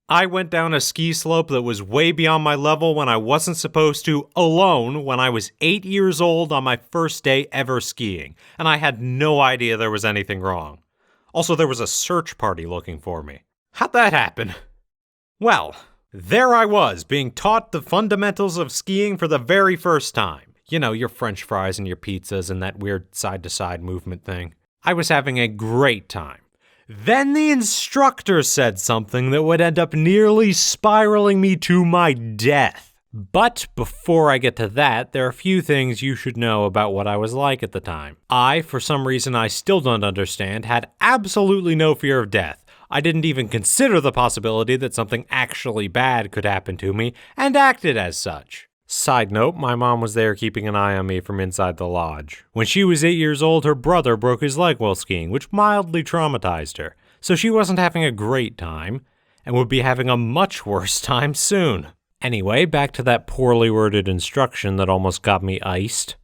I went down a ski slope that was way beyond my level when I wasn't supposed to, alone, when I was 8 years old on my first day ever skiing, and I had no idea there was anything wrong. Also, there was a search party looking for me. How'd that happen? Well, there I was, being taught the fundamentals of skiing for the very first time. You know, your French fries and your pizzas and that weird side-to-side movement thing. I was having a great time. Then the instructor said something that would end up nearly spiraling me to my death. But before I get to that, there are a few things you should know about what I was like at the time. I, for some reason I still don't understand, had absolutely no fear of death. I didn't even consider the possibility that something actually bad could happen to me, and acted as such. Side note, my mom was there keeping an eye on me from inside the lodge. When she was 8 years old, her brother broke his leg while skiing, which mildly traumatized her. So she wasn't having a great time, and would be having a much worse time soon. Anyway, back to that poorly worded instruction that almost got me iced.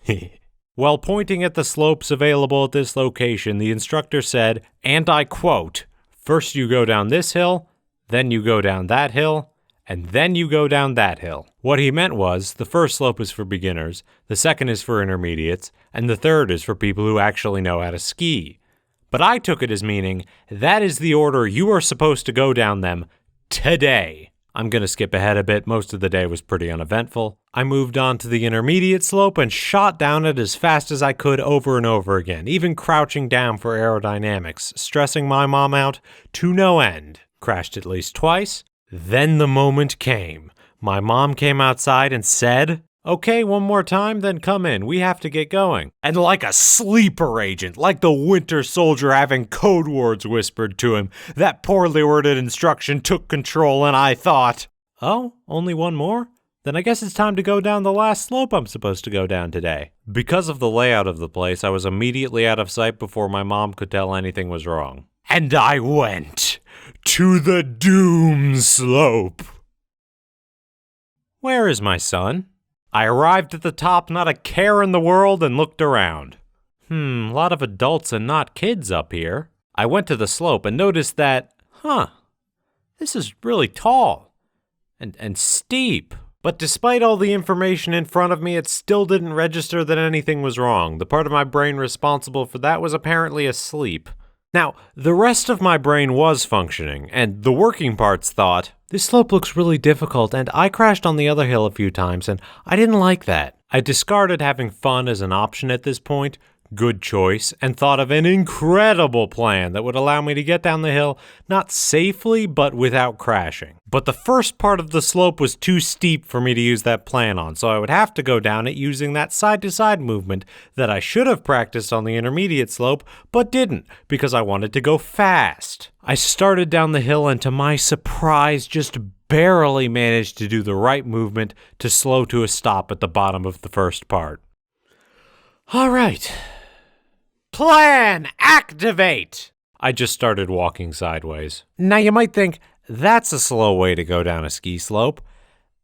While pointing at the slopes available at this location, the instructor said, and I quote, "First you go down this hill, then you go down that hill, and then you go down that hill." What he meant was, the first slope is for beginners, the second is for intermediates, and the third is for people who actually know how to ski. But I took it as meaning, that is the order you are supposed to go down them today. I'm gonna skip ahead a bit, most of the day was pretty uneventful. I moved on to the intermediate slope and shot down it as fast as I could over and over again, even crouching down for aerodynamics, stressing my mom out to no end. Crashed at least twice. Then the moment came. My mom came outside and said, "Okay, one more time, then come in. We have to get going." And like a sleeper agent, like the Winter Soldier having code words whispered to him, that poorly worded instruction took control and I thought, oh, only one more? Then I guess it's time to go down the last slope I'm supposed to go down today. Because of the layout of the place, I was immediately out of sight before my mom could tell anything was wrong. And I went to the doom slope. Where is my son? I arrived at the top, not a care in the world, and looked around. A lot of adults and not kids up here. I went to the slope and noticed that, this is really tall and steep. But despite all the information in front of me, it still didn't register that anything was wrong. The part of my brain responsible for that was apparently asleep. Now, the rest of my brain was functioning, and the working parts thought, this slope looks really difficult, and I crashed on the other hill a few times, and I didn't like that. I discarded having fun as an option at this point, good choice, and thought of an incredible plan that would allow me to get down the hill, not safely, but without crashing. But the first part of the slope was too steep for me to use that plan on, so I would have to go down it using that side-to-side movement that I should have practiced on the intermediate slope, but didn't, because I wanted to go fast. I started down the hill and to my surprise just barely managed to do the right movement to slow to a stop at the bottom of the first part. All right. Plan activate! I just started walking sideways. Now you might think, that's a slow way to go down a ski slope.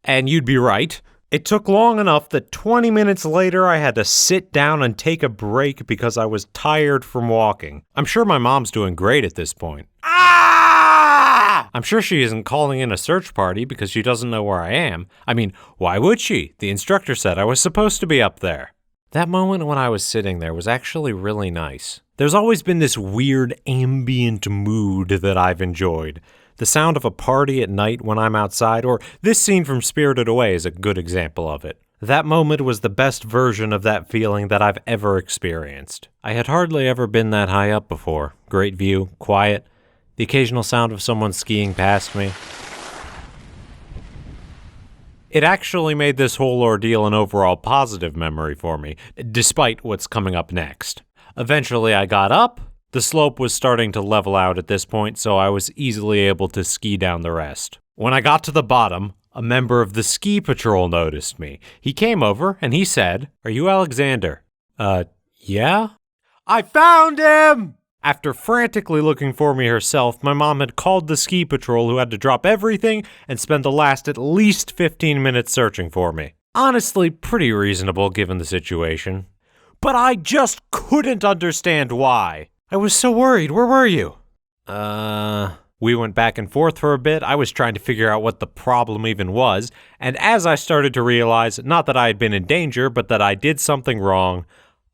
And you'd be right. It took long enough that 20 minutes later I had to sit down and take a break because I was tired from walking. I'm sure my mom's doing great at this point. I'm sure she isn't calling in a search party because she doesn't know where I am. I mean, why would she? The instructor said I was supposed to be up there. That moment when I was sitting there was actually really nice. There's always been this weird ambient mood that I've enjoyed. The sound of a party at night when I'm outside, or this scene from Spirited Away is a good example of it. That moment was the best version of that feeling that I've ever experienced. I had hardly ever been that high up before. Great view, quiet, the occasional sound of someone skiing past me. It actually made this whole ordeal an overall positive memory for me, despite what's coming up next. Eventually I got up. The slope was starting to level out at this point, so I was easily able to ski down the rest. When I got to the bottom, a member of the ski patrol noticed me. He came over and he said, "Are you Alexander?" Yeah? I found him! After frantically looking for me herself, my mom had called the ski patrol who had to drop everything and spend the last at least 15 minutes searching for me. Honestly, pretty reasonable given the situation. But I just couldn't understand why. I was so worried. Where were you? We went back and forth for a bit. I was trying to figure out what the problem even was, and as I started to realize, not that I had been in danger, but that I did something wrong,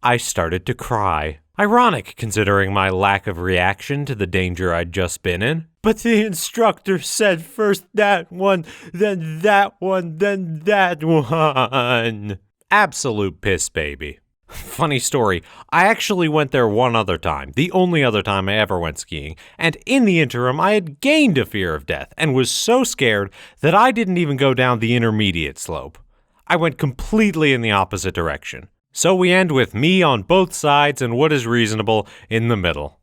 I started to cry. Ironic, considering my lack of reaction to the danger I'd just been in. But the instructor said first that one, then that one, then that one. Absolute piss baby. Funny story, I actually went there one other time, the only other time I ever went skiing, and in the interim I had gained a fear of death and was so scared that I didn't even go down the intermediate slope. I went completely in the opposite direction. So we end with me on both sides and what is reasonable in the middle.